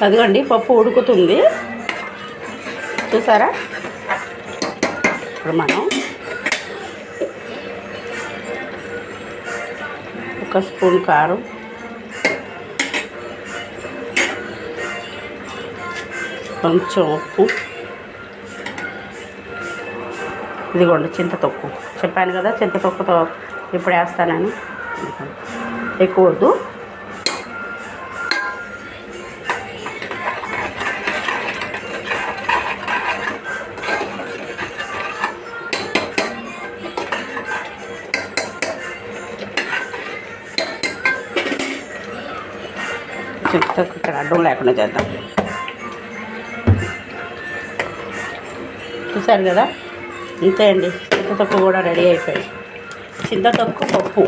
అదిగోండి పప్పు ఉడుకుతుంది చూసారా. ఇప్పుడు మనం ఒక స్పూన్ కారం, కొంచెం ఉప్పు, ఇదిగోండి చింతతొక్కు. చెప్పాను కదా చింతతొక్కుతో ఇప్పుడు వేస్తానని, ఎక్కువ వద్దు. చింతతొక్కు ఇక్కడ అడ్డం లేకుండా చేద్దాం. చూసారు కదా, అంతే అండి. చింతతొక్కు కూడా రెడీ అయిపోయింది. చింతతొక్కు పప్పు.